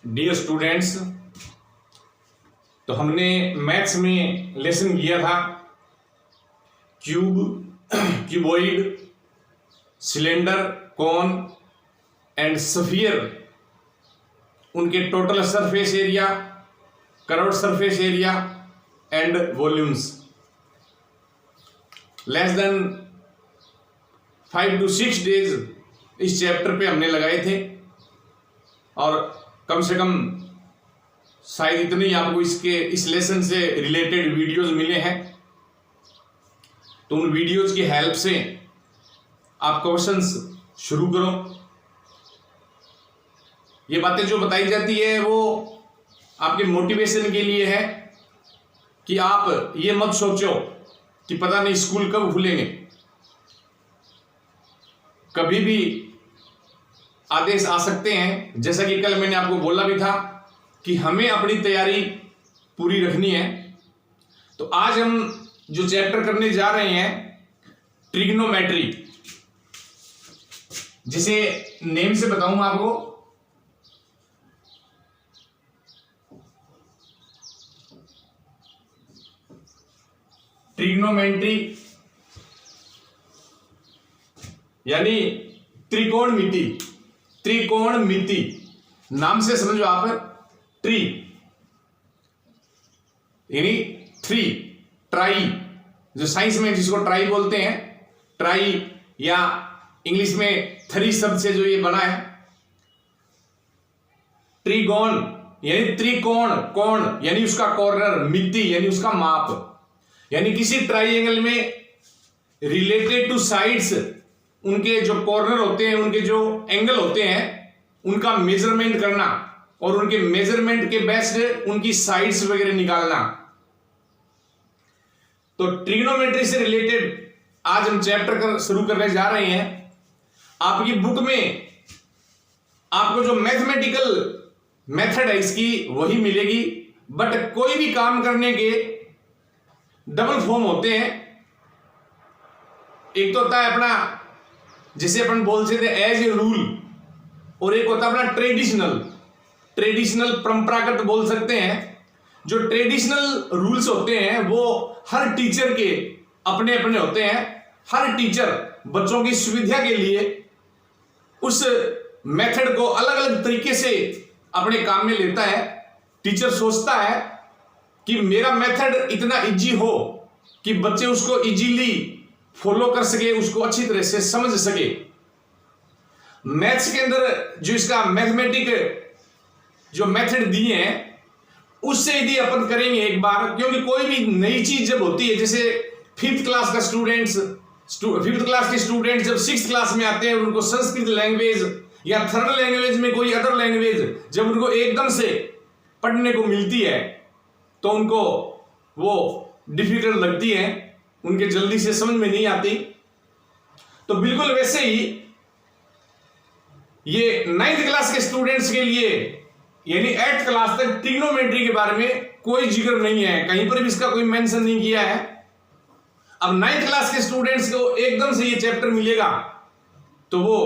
Dear students, तो हमने maths में लेसन किया था cube, cuboid, cylinder, cone and sphere, उनके total surface area, curved surface area and volumes. Less than 5 to 6 days इस chapter पे हमने लगाए थे और कम से कम शायद इतने ही आपको इस लेसन से रिलेटेड वीडियोस मिले हैं। तो उन वीडियोस की हेल्प से आप क्वेश्चंस शुरू करो। ये बातें जो बताई जाती है वो आपके मोटिवेशन के लिए है कि आप ये मत सोचो कि पता नहीं स्कूल कब खुलेंगे। कभी भी आदेश आ सकते हैं, जैसा कि कल मैंने आपको बोला भी था कि हमें अपनी तैयारी पूरी रखनी है। तो आज हम जो चैप्टर करने जा रहे हैं ट्रिग्नोमेट्री, जिसे नेम से बताऊंगा आपको, ट्रिग्नोमेट्री यानी त्रिकोणमिति। त्रिकोणमिति नाम से समझो आप, ट्री यानी थ्री, ट्राई, जो साइंस में जिसको ट्राई बोलते हैं, ट्राई या इंग्लिश में थ्री शब्द से जो ये बना है। ट्रिगोन यानी त्रिकोण, कोण यानी उसका कॉर्नर, मिति यानी उसका माप, यानी किसी ट्राइंगल में रिलेटेड टू साइड्स, उनके जो कॉर्नर होते हैं, उनके जो एंगल होते हैं, उनका मेजरमेंट करना और उनके मेजरमेंट के बेस्ड उनकी साइड्स वगैरह निकालना। तो ट्रिग्नोमेट्री से रिलेटेड आज हम चैप्टर शुरू करने जा रहे हैं। आपकी बुक में आपको जो मैथमेटिकल मेथड है इसकी वही मिलेगी, बट कोई भी काम करने के डबल फॉर्म होते हैं। एक तो होता है अपना, जिसे अपन बोलते थे एज ए रूल, और एक होता है अपना ट्रेडिशनल परंपरागत बोल सकते हैं। जो ट्रेडिशनल रूल्स होते हैं वो हर टीचर के अपने अपने होते हैं। हर टीचर बच्चों की सुविधा के लिए उस मेथड को अलग अलग तरीके से अपने काम में लेता है। टीचर सोचता है कि मेरा मेथड इतना इजी हो कि बच्चे उसको इजीली फॉलो कर सके, उसको अच्छी तरह से समझ सके। मैथ्स के अंदर जो इसका मैथमेटिक जो मेथड दिए हैं उससे यदि अपन करेंगे एक बार, क्योंकि कोई भी नई चीज जब होती है, जैसे फिफ्थ क्लास के स्टूडेंट जब सिक्स क्लास में आते हैं, उनको संस्कृत लैंग्वेज या थर्ड लैंग्वेज में कोई अदर लैंग्वेज जब उनको एकदम से पढ़ने को मिलती है तो उनको वो डिफिकल्ट लगती है, उनके जल्दी से समझ में नहीं आती। तो बिल्कुल वैसे ही ये 9th क्लास के स्टूडेंट्स के लिए यानी 8th क्लास तक ट्रिग्नोमेट्री के बारे में कोई जिक्र नहीं है, कहीं पर भी इसका कोई मेंशन नहीं किया है। अब 9th क्लास के स्टूडेंट्स को एकदम से ये चैप्टर मिलेगा तो वो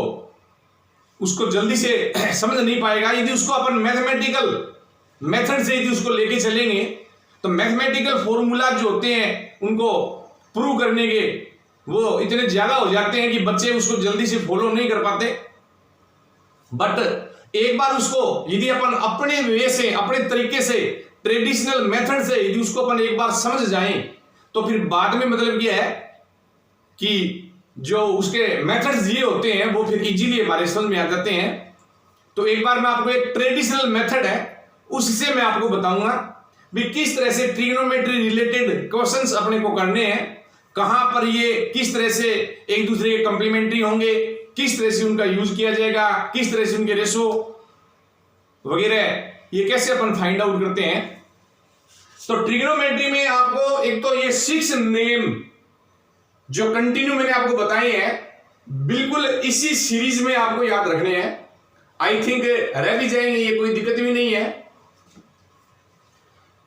उसको जल्दी से समझ नहीं पाएगा। यदि उसको अपन मैथमेटिकल मेथड से यदि उसको लेके चलेंगे तो मैथमेटिकल फॉर्मूला जो होते हैं उनको प्रूव करने के वो इतने ज्यादा हो जाते हैं कि बच्चे उसको जल्दी से फॉलो नहीं कर पाते। बट एक बार उसको यदि अपन अपने वे से, अपने तरीके से, ट्रेडिशनल मेथड से यदि उसको अपन एक बार समझ जाएं तो फिर बाद में मतलब यह है कि जो उसके मेथड्स ये होते हैं वो फिर इजीली हमारे समझ में आ जाते हैं। तो एक बार मैं आपको एक ट्रेडिशनल मेथड है उससे मैं आपको बताऊंगा भी किस तरह से ट्रिग्नोमेट्री रिलेटेड क्वेश्चंस अपने को करने हैं, कहां पर ये किस तरह से एक दूसरे के कंप्लीमेंट्री होंगे, किस तरह से उनका यूज किया जाएगा, किस तरह से उनके रेशो वगैरह ये कैसे अपन फाइंड आउट करते हैं। तो ट्रिग्नोमेट्री में आपको एक तो ये 6 नेम जो कंटिन्यू मैंने आपको बताए हैं, बिल्कुल इसी सीरीज में आपको याद रखने हैं। आई थिंक रह भी जाएंगे, ये कोई दिक्कत भी नहीं है।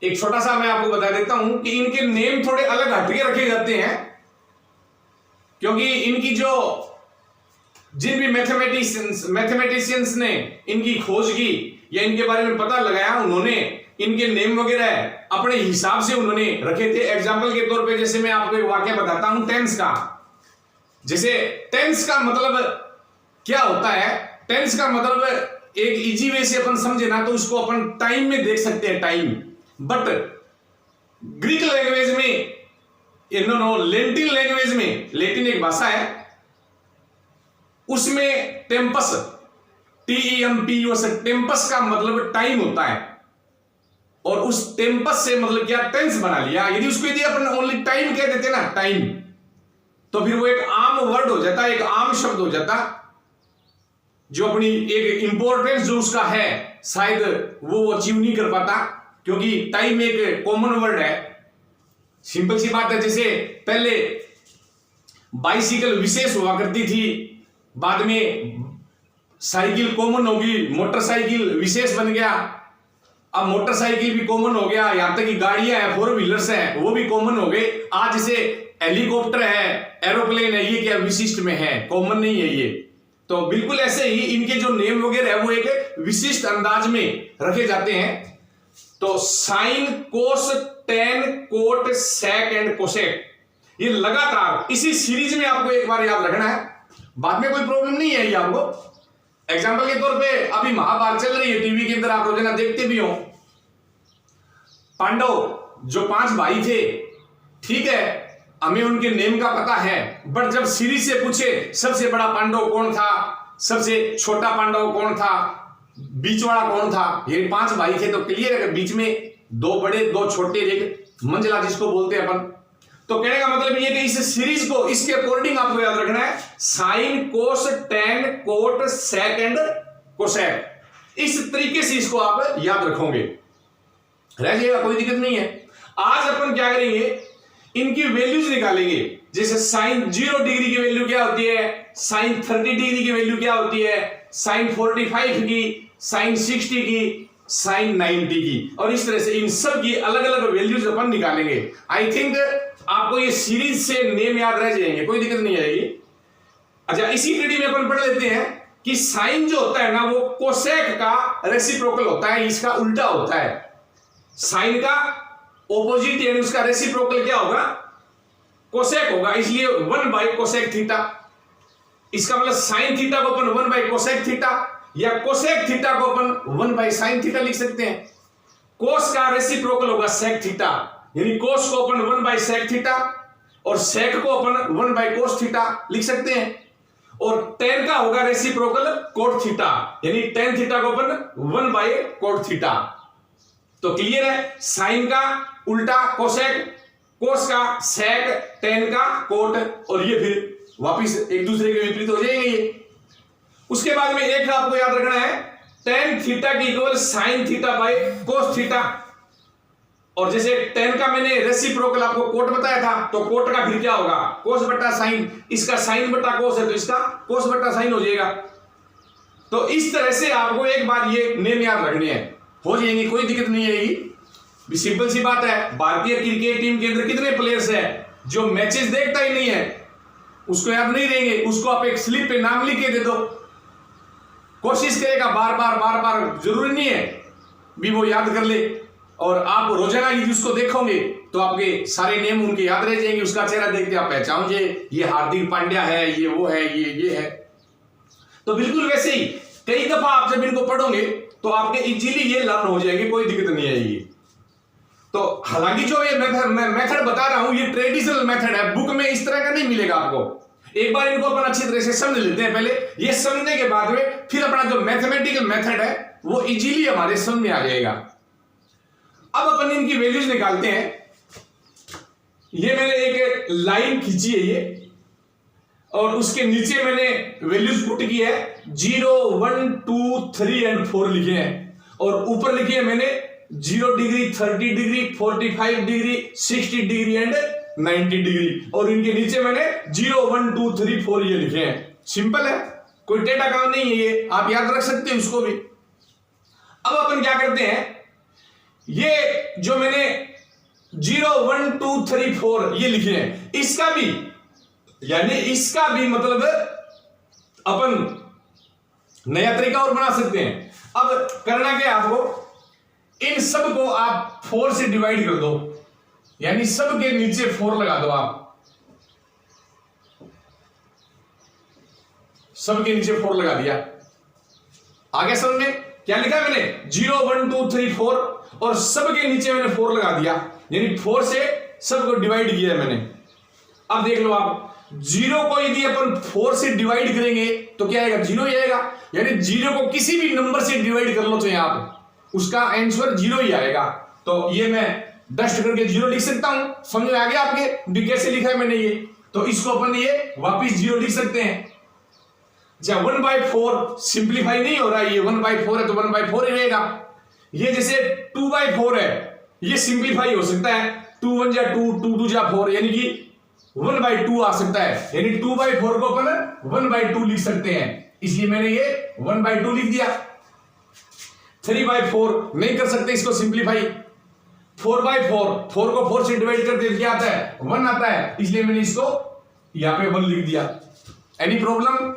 एक छोटा सा मैं आपको बता देता हूं कि इनके नेम थोड़े अलग हटके रखे जाते हैं, क्योंकि इनकी जो जिन भी मैथमेटिशियंस ने इनकी खोज की या इनके बारे में पता लगाया, उन्होंने इनके नेम वगैरह अपने हिसाब से उन्होंने रखे थे। एग्जाम्पल के तौर पे जैसे मैं आपको एक वाक्य बताता हूं टेंस का। जैसे टेंस का मतलब क्या होता है, टेंस का मतलब एक इजी वे से अपन समझे ना तो उसको अपन टाइम में देख सकते हैं, टाइम। बट ग्रीक लैंग्वेज में, लैटिन लैंग्वेज में, लैटिन एक भाषा है, उसमें टेम्पस, TEMPUS, टेम्पस का मतलब टाइम होता है। और उस टेम्पस से मतलब क्या, टेंस बना लिया। यदि अपन ओनली टाइम कह देते ना, टाइम, तो फिर वो एक आम वर्ड हो जाता, एक आम शब्द हो जाता, जो अपनी एक इंपॉर्टेंस जो उसका है शायद वो अचीव नहीं कर पाता, क्योंकि टाइम एक कॉमन वर्ड है। सिंपल सी बात है, जैसे पहले बाइसिकल विशेष हुआ करती थी, बाद में साइकिल कॉमन होगी, मोटरसाइकिल विशेष बन गया, अब मोटरसाइकिल भी कॉमन हो गया, यहां तक कि गाड़ियां हैं, 4 व्हीलर्स हैं, वो भी कॉमन हो गए। आज जैसे हेलीकॉप्टर है, एरोप्लेन है, ये क्या विशिष्ट में है, कॉमन नहीं है ये। तो बिल्कुल ऐसे ही इनके जो नेम वगैरह है वो एक विशिष्ट अंदाज में रखे जाते हैं। तो sine, cos, tan, cot, sec and cosec, ये लगातार इसी सीरीज में आपको एक बार याद रखना है, बाद में कोई प्रॉब्लम नहीं है ये आपको। एग्जाम्पल के तौर पे अभी महाभारत चल रही है टीवी के अंदर, आप रोजाना देखते भी हो। पांडव जो 5 भाई थे, ठीक है, हमें उनके नेम का पता है, बट जब सीरीज से पूछे सबसे बड़ा पांडव कौन था, सबसे छोटा पांडव कौन था, बीच वाला कौन था, ये 5 भाई थे, तो क्लियर है बीच में 2 बड़े 2 छोटे, एक मंझला जिसको बोलते हैं अपन। तो कहने का मतलब ये कि इस सीरीज को इसके अकॉर्डिंग आपको याद रखना है, sine, cos, tan, cot, sec and cosec, इस तरीके से इसको आप याद रखोगे, रह जाएगा, कोई दिक्कत नहीं है। आज अपन क्या करेंगे, इनकी वैल्यूज निकालेंगे। जैसे साइन 0 डिग्री की वैल्यू क्या होती है, साइन 30 डिग्री की वैल्यू क्या होती है, साइन 45 की, साइन 60 की, साइन 90 की, और इस तरह से इन सब की अलग अलग वैल्यूज अपन निकालेंगे। आई थिंक आपको ये सीरीज से नेम याद रह जाएंगे, कोई दिक्कत नहीं आएगी। अच्छा, इसी कड़ी में अपन पढ़ लेते हैं कि साइन जो होता है ना, वो कोसेक का रेसिप्रोकल होता है, इसका उल्टा होता है। साइन का ऑपोजिट यानी उसका रेसिप्रोकल क्या होगा, कोसेक होगा, इसलिए 1 बाई कोसेक थीटा। इसका मतलब साइन थीटा को अपन 1 बाई कोसेक थीटा, या कोसेक थीटा को अपन 1 बाई साइन थीटा लिख सकते हैं। कोस का रेसिप्रोकल होगा सेक थीटा, यानी कोस को अपन 1 बाई सेक थीटा, और सेक को अपन 1 बाई कोस थीटा लिख सकते हैं। और टेन का होगा रेसिप्रोकल कोट थीटा, यानी टेन थीटा को अपन 1 बाई कोट थीटा। तो क्लियर है, साइन का उल्टा कोसेक, कोस का सेक, टेन का कोट, और ये फिर वापिस एक दूसरे के विपरीत हो जाएंगे ये। उसके बाद में एक आपको याद रखना है, टेन थीटा की equal sine theta by cos theta. और जैसे टेन का मैंने रेसिप्रोकल आपको कोट बताया था, तो कोट का फिर क्या होगा, कोस बटा साइन, इसका साइन बटा कोस है तो इसका कोस बटा साइन हो जाएगा। तो इस तरह से आपको एक बार ये नेम याद रखने हैं, हो जाएंगे, कोई दिक्कत नहीं आएगी। सिंपल सी बात है, भारतीय क्रिकेट टीम के अंदर कितने प्लेयर्स हैं जो मैचेस देखता ही नहीं है, उसको याद नहीं रहेंगे, उसको आप एक स्लिप पे नाम लिख के दे दो, कोशिश करेगा बार बार, जरूरी नहीं है भी वो याद कर ले। और आप रोजाना यदि उसको देखोगे तो आपके सारे नेम उनके याद रह जाएंगे, उसका चेहरा देखते आप पहचानोगे, ये हार्दिक पांड्या है, ये वो है, ये है। तो बिल्कुल वैसे ही कई दफा आप जब इनको पढ़ोगे तो आपके इजीली ये लर्न हो जाएंगे, कोई दिक्कत नहीं आएगी। तो हालांकि जो ये मेथड बता रहा हूं ये ट्रेडिशनल मेथड है, बुक में इस तरह का नहीं मिलेगा आपको। एक बार इनको अपन अच्छी तरह से समझ लेते हैं, पहले ये समझने के बाद में फिर अपना जो मैथमेटिकल मेथड है वो इजीली हमारे समझ में आ जाएगा। अब अपन इनकी वैल्यूज निकालते हैं। ये मैंने एक लाइन खींची है ये, और उसके नीचे मैंने वैल्यूज पुट की है, 0, 1, 2, 3 एंड 4 लिखे हैं, और ऊपर लिखी है मैंने 0 degree, 30 degree, 45 degree, 60 degree and 90 degree, और इनके नीचे मैंने 0, 1, 2, 3, 4 ये लिखे हैं। सिंपल है, कोई टेढ़ा काम नहीं है, ये आप याद रख सकते हैं उसको भी। अब अपन क्या करते हैं, ये जो मैंने 0, 1, 2, 3, 4 ये लिखे हैं, इसका भी यानी इसका भी मतलब अपन नया तरीका और बना सकते हैं। अब करना क्या आपको, इन सब को आप 4 से डिवाइड कर दो, यानी सब के नीचे 4 लगा दो आप, सब के नीचे 4 लगा दिया। आगे समझ में क्या लिखा है मैंने, 0 1 2 3 4 और सब के नीचे मैंने 4 लगा दिया, यानी 4 से सबको डिवाइड किया है मैंने। अब देख लो आप, 0 को यदि अपन 4 से डिवाइड करेंगे तो क्या आएगा, 0 ही आएगा, यानी 0 को किसी भी नंबर से डिवाइड कर लो तो यहां पर उसका आंसर 0 ही आएगा। तो ये मैं डस्ट करके 0 लिख सकता हूं, समझ में आ गया आपके भी कैसे लिखा है मैंने ये। तो इसको अपन ये वापिस 0 लिख सकते हैं। जब 1/4 सिंप्लीफाई नहीं हो रहा है, ये 1/4 है तो 1/4 ही रहेगा। ये जैसे 2/4 है, ये सिंप्लीफाई हो सकता है, 2 1 जा 2, 2 2 जा 4, यानी कि 1/2 आ सकता है, यानी 2/4 को अपन 1/2 लिख सकते हैं, इसलिए मैंने ये 1/2 लिख दिया। 3/4 नहीं कर सकते इसको सिंप्लीफाई, 4/4, 4 को 4 से डिवाइड करते क्या आता है, 1 आता है, इसलिए मैंने इसको यहां पे 1 लिख दिया। एनी प्रॉब्लम,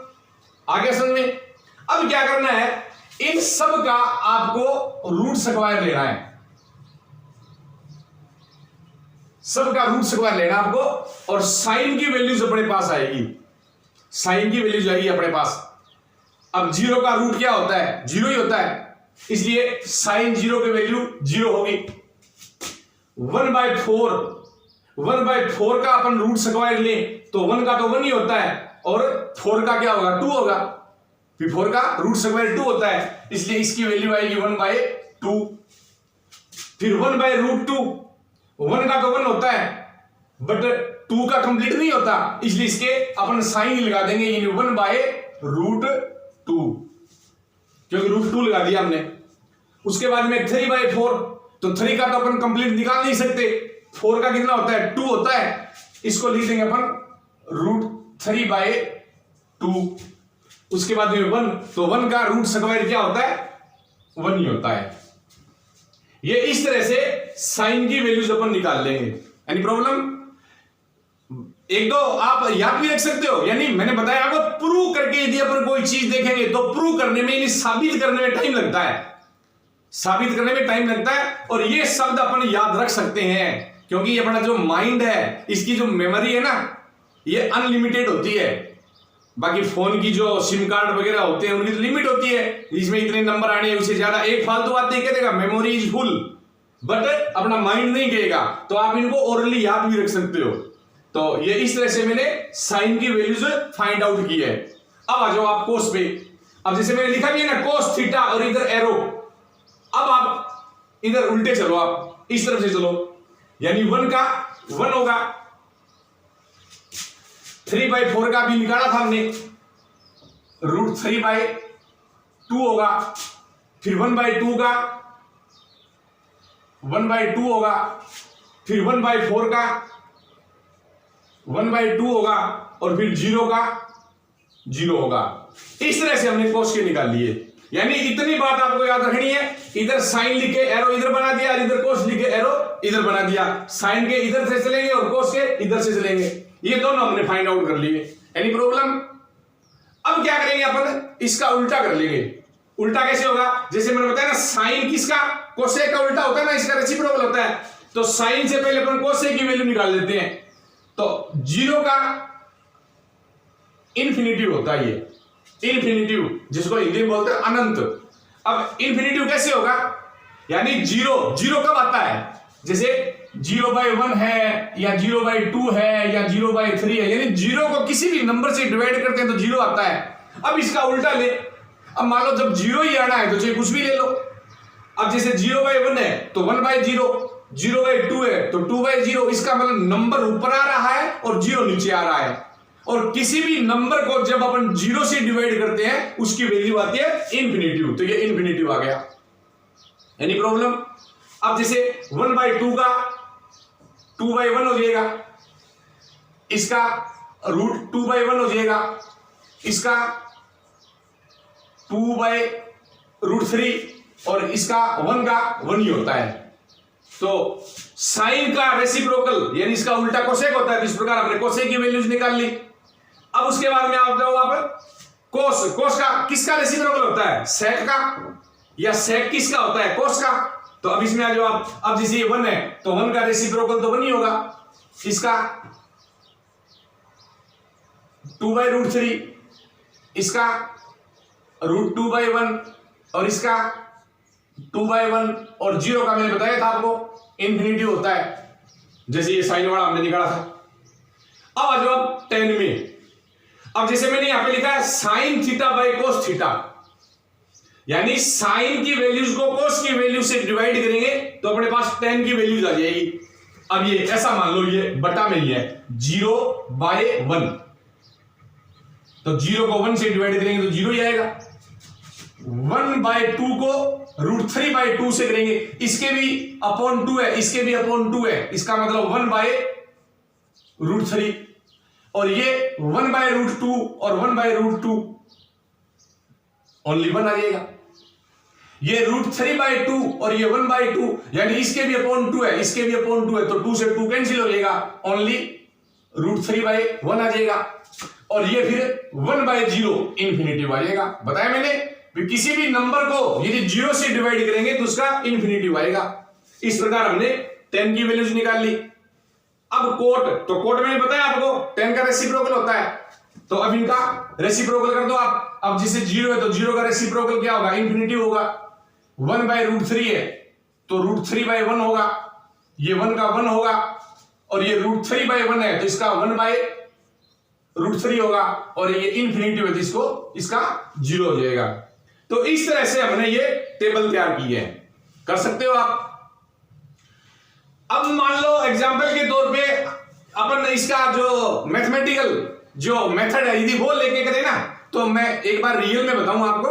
आगे समझ में। अब क्या करना है, इन सब का आपको रूट स्क्वायर लेना है, सबका रूट स्क्वायर लेना आपको, और साइन की वैल्यूज अपने पास आएगी, साइन की वैल्यूज आएगी अपने पास। अब 0 का रूट क्या होता है, 0 ही होता है, इसलिए साइन 0 की वैल्यू 0 होगी। 1/4 का अपन रूट स्क्वायर लें तो 1 का तो 1 ही होता है, और 4 का क्या होगा, 2 होगा, फिर 4 का रूट स्क्वायर 2 होता है, इसलिए इसकी वैल्यू आएगी 1/2। फिर 1/√2, 1 का तो 1 होता है बट 2 का कंप्लीट नहीं होता, इसलिए इसके अपन साइन लगा देंगे, यानी 1/√2, क्योंकि √2 लगा दिया हमने। उसके बाद में 3/4, तो 3 का तो अपन कंप्लीट निकाल नहीं सकते, 4 का कितना होता है, 2 होता है, इसको लिख देंगे अपन √3/2। उसके बाद में 1, तो 1 का रूट स्क्वायर क्या होता है, 1 ही होता है। ये इस तरह से साइन की वैल्यूज अपन निकाल लेंगे। एनी प्रॉब्लम, एक दो आप याद भी रख सकते हो, यानी मैंने बताया आपको प्रूव करके यदि अपन कोई चीज देखेंगे तो प्रूव करने में, यानी साबित करने में टाइम लगता है, साबित करने में टाइम लगता है, और ये शब्द अपन याद रख सकते हैं क्योंकि ये अपना जो माइंड है, इसकी जो मेमोरी है ना, ये अनलिमिटेड होती है। बाकी फोन की जो सिम कार्ड वगैरह होते हैं उनकी तो लिमिट होती है, इसमें इतने नंबर आने, उससे ज्यादा एक फालतू बात नहीं कहेगा, मेमोरी इज फुल, बट अपना माइंड नहीं कहेगा, तो आप इनको ओरली याद भी रख सकते हो। तो ये इस तरह से मैंने साइन की वैल्यूज फाइंड आउट की है। अब आ जाओ आप कोस पे। अब जैसे मैंने लिखा भी है ना कोस थीटा और इधर एरो, अब आप इधर उल्टे चलो, आप इस तरफ से चलो, यानी 1 का 1 होगा, 3/4 का भी निकाला था हमने, √3/2 होगा, फिर 1/2 का 1/2 होगा, फिर 1/4 का 1/2 होगा, और फिर 0 का 0 होगा। इस तरह से हमने कोस के निकाल लिए। यानी इतनी बात आपको याद रखनी है, इधर साइन लिखे एरो इधर बना दिया, इधर कोस लिखे एरो इधर बना दिया, साइन के इधर से चलेंगे और कोस के इधर से चलेंगे, ये दोनों हमने फाइंड आउट कर लिए। Any problem. अब क्या करेंगे अपन, इसका उल्टा कर लेंगे। उल्टा कैसे होगा, जैसे मैंने बताया ना, साइन किसका, कोसेक का उल्टा होता है ना, इसका रेसिप्रोकल होता है, तो साइन से पहले अपन कोसेक की वैल्यू निकाल लेते हैं, तो 0 का इन्फिनिटिव होता है, ये इन्फिनिटिव जिसको हिंदी में बोलते हैं अनंत। अब इन्फिनिटिव कैसे होगा, यानी 0 कब आता है, जैसे 0/1 है या 0/2 है या 0/3 है, यानी 0 को किसी भी नंबर से डिवाइड करते हैं तो 0 आता है। अब इसका उल्टा ले, अब मान लो जब 0 ही आना है तो चाहे कुछ भी ले लो। अब जैसे 0/1 है तो 1/0, 0/2 है तो 2/0, इसका मतलब नंबर ऊपर आ रहा है और 0 नीचे आ रहा है। और किसी भी नंबर को जब अपन 0 से डिवाइड करते हैं उसकी वैल्यू आती है इन्फिनिटिव, तो ये इन्फिनिटिव आ गया। Any problem. अब जैसे 1/2 का 2/1 हो जाएगा, इसका रूट 2/1 हो जाएगा, इसका 2/√3, और इसका 1 का 1 ही होता है। तो साइन का रेसिप्रोकल यानी इसका उल्टा कोसेक होता है, तो इस प्रकार आपने कोसेक की वैल्यूज निकाल ली। अब उसके बाद में आप जाओ आप कोस का किसका रेसिप्रोकल होता है, सेक का, या सेक किसका होता है, कोस का। तो अब इसमें आ जाओ आप, अब जैसे ये 1 है तो 1 का रेसिप्रोकल तो 1 ही होगा, इसका 2/√3, इसका √2/1 और इसका 2/1 और 0 का मैंने बताया था आपको इन्फिनिटी होता है, जैसे ये साइन वाला हमने निकाला था। अब आ जाओ अब 10 में। अब जैसे मैंने यहां पे लिखा है sine theta by cos theta, यानी साइन की वैल्यूज को कोस की वैल्यू से डिवाइड करेंगे तो अपने पास 10 की वैल्यूज आ जाएगी। अब ये ऐसा मान लो ये बटा में ही है 0/1, तो 0 को 1 से डिवाइड करेंगे तो 0 ही आएगा। 1/2 को √3/2 से करेंगे, इसके भी अपॉन 2 है, इसके भी अपॉन 2 है, इसका मतलब 1/√3 और ये 1/√2 और 1/√2 ओनली 1 आ जाएगा। ये √3/2 और ये 1/2, यानी इसके भी अपॉन 2 है, इसके भी अपॉन 2 है, तो 2 से 2 कैंसिल हो जाएगा, ओनली √3/1 आ जाएगा। और ये फिर 1/0 इन्फिनिटिव आ जाएगा। बताया मैंने किसी भी नंबर को यदि 0 से डिवाइड करेंगे तो उसका इन्फिनिटिव आएगा। इस प्रकार हमने 10 की वैल्यूज निकाल ली। अब कोट, तो कोट मैंने बताया आपको 10 का रेसिप्रोकल होता है, तो अब इनका रेसिप्रोकल कर दो आप। अब जिसे 0 है तो 0 का रेसिप्रोकल क्या होगा, इन्फिनिटिव होगा। 1/√3 है तो √3/1 होगा, ये 1 का 1 होगा, और ये √3/1 है तो इसका 1/√3 होगा, और ये इन्फिनिटिव है तो इसका 0 हो जाएगा। तो इस तरह से हमने ये टेबल तैयार की है, कर सकते हो आप। अब मान लो एग्जाम्पल के तौर पे अपन इसका जो मैथमेटिकल जो मेथड है यदि वो लेके करें ना, तो मैं एक बार रियल में बताऊं आपको,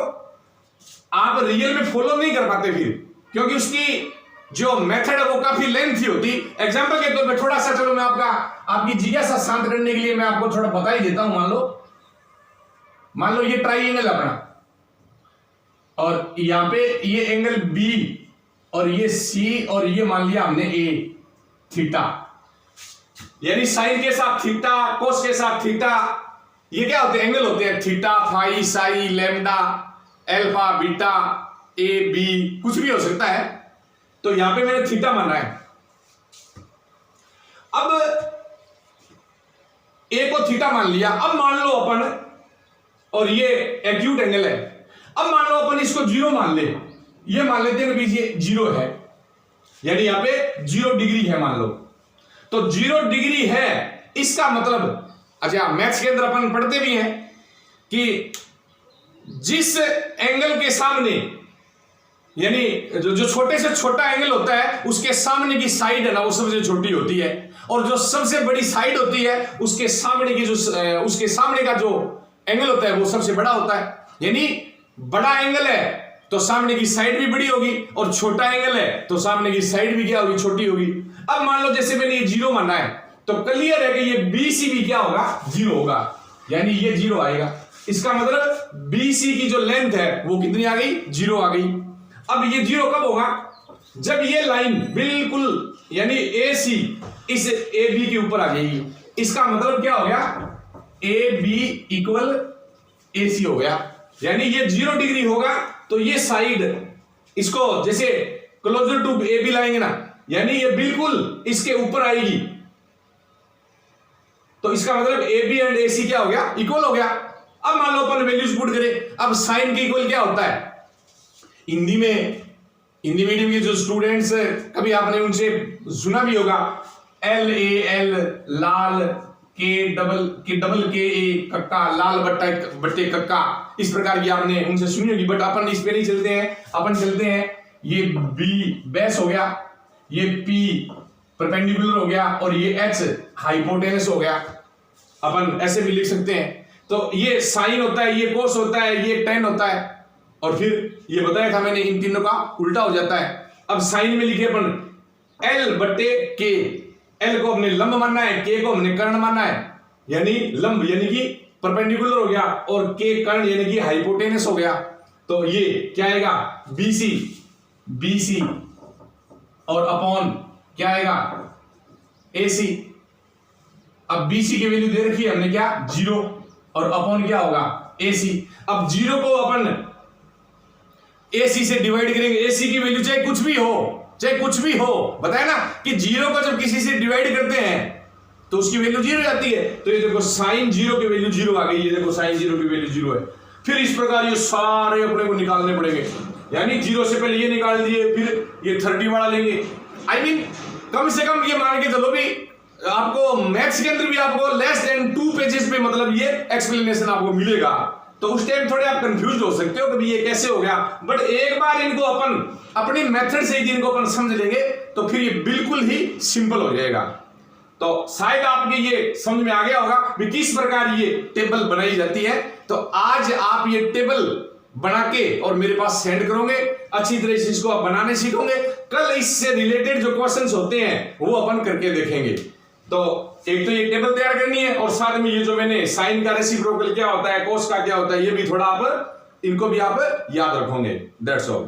आप रियल में फॉलो नहीं कर पाते फिर, क्योंकि उसकी जो मेथड है वो काफी लेंथी होती। एग्जाम्पल के तौर पे थोड़ा सा, चलो मैं आपकी जिज्ञासा शांत करने के लिए मैं आपको थोड़ा बता ही देता हूं। मान लो ये ट्राइंगल अपना, और यहां पे ये एंगल बी और ये सी और ये मान लिया हमने ए, थीटा, यानी साइन के साथ थीटा, कोस के साथ थीटा। ये क्या होते हैं, एंगल होते हैं, theta, phi, psi, lambda, alpha, beta, A, B, कुछ भी हो सकता है। तो यहां पे मैंने थीटा माना है। अब ए को थीटा मान लिया। अब मान लो अपन, और ये एक्यूट एंगल है, अब मान लो अपन इसको 0 मान ले, ये मान लेते हैं कि ये 0 है, यानी यहां पे 0 डिग्री है मान लो। तो 0 डिग्री है, इसका मतलब, अच्छा मैथ्स के अंदर अपन पढ़ते भी हैं कि जिस एंगल के सामने, यानी जो छोटे से छोटा एंगल होता है उसके सामने की साइड है ना वो सबसे छोटी होती है, और जो सबसे बड़ी साइड होती है उसके सामने की उसके सामने का जो एंगल होता है वो सबसे बड़ा होता है। यानी बड़ा एंगल है तो सामने की साइड भी बड़ी होगी, और छोटा एंगल है तो सामने की साइड भी क्या होगी, छोटी होगी। अब मान लो जैसे मैंने ये 0 माना है, तो क्लियर है कि ये BC भी क्या होगा, 0 होगा, यानी ये 0 आएगा। इसका मतलब BC की जो लेंथ है वो कितनी आ गई, 0 आ गई। अब ये 0 कब होगा, जब ये लाइन बिल्कुल यानी AC इस AB के ऊपर आ जाएगी। इसका मतलब क्या हो गया, AB इक्वल AC हो गया, यानी ये 0 डिग्री होगा तो ये साइड इसको जैसे क्लोजर टू AB लाएंगे ना, यानी ये बिल्कुल इसके ऊपर आएगी, तो इसका मतलब AB एंड AC क्या हो गया, इक्वल हो गया। अब मान लो अपन वैल्यूज पुट करें। अब साइन के इक्वल क्या होता है, हिंदी मीडियम के जो स्टूडेंट्स कभी आपने उनसे सुना भी होगा, LAL लाल, डबल के ए कक्का, लाल बट्टे कक्का, इस प्रकार की आपने उनसे सुनी होगी। बट अपन इस पे नहीं चलते हैं, अपन चलते हैं ये B बेस हो गया, ये P परपेंडिकुलर हो गया, और ये H हाइपोटेनस हो गया। अपन ऐसे भी लिख सकते हैं। तो ये साइन होता है, ये कोस होता है, ये टेन होता है, और फिर ये बताया था मैंने इन तीनों का उल्टा हो जाता है। अब साइन में लिखे अपन L/K, L को हमने लंब मानना है, K को हमने कर्ण मानना है, यानी लंब यानी कि परपेंडिकुलर हो गया, और K कर्ण यानी कि हाइपोटेनस हो गया। तो ये क्या आएगा, BC और अपॉन क्या आएगा, AC। अब BC की वैल्यू दे रखी है हमने क्या, 0, और अपॉन क्या होगा, AC। अब 0 को अपन AC से डिवाइड करेंगे, AC की वैल्यू चाहे कुछ भी हो, बताया ना कि 0 को जब किसी से डिवाइड करते हैं तो उसकी वैल्यू 0 जाती है। तो ये देखो sin 0 की वैल्यू 0 आ गई, ये देखो sin 0 की वैल्यू 0 है। फिर इस प्रकार ये सारे अपने को निकालने पड़ेंगे, यानी 0 से पहले ये निकाल दिए, फिर ये 30 वाला लेंगे। I mean, कम से कम ये मान के चलो भी आपको मैथ्स के अंदर भी आपको लेस देन 2 पेजेस पे मतलब ये एक्सप्लेनेशन आपको मिलेगा। तो उस टाइम थोड़े आप कंफ्यूज हो सकते हो कि ये कैसे हो गया, बट एक बार इनको अपन अपनी मेथड से इनको अपन समझ लेंगे तो फिर ये बिल्कुल ही सिंपल हो जाएगा। तो शायद आपके ये समझ में आ गया होगा कि किस प्रकार ये टेबल बनाई जाती है। तो आज आप ये टेबल बना के और मेरे पास सेंड करोगे, अच्छी तरह से इसको आप बनाने सीखोगे। कल इससे रिलेटेड जो क्वेश्चंस होते हैं वो अपन करके देखेंगे। तो एक तो ये टेबल तैयार करनी है और साथ में ये जो मैंने साइन का रेसिप्रोकल क्या होता है, कोस का क्या होता है, ये भी थोड़ा आप इनको भी आप याद रखोगे। That's all.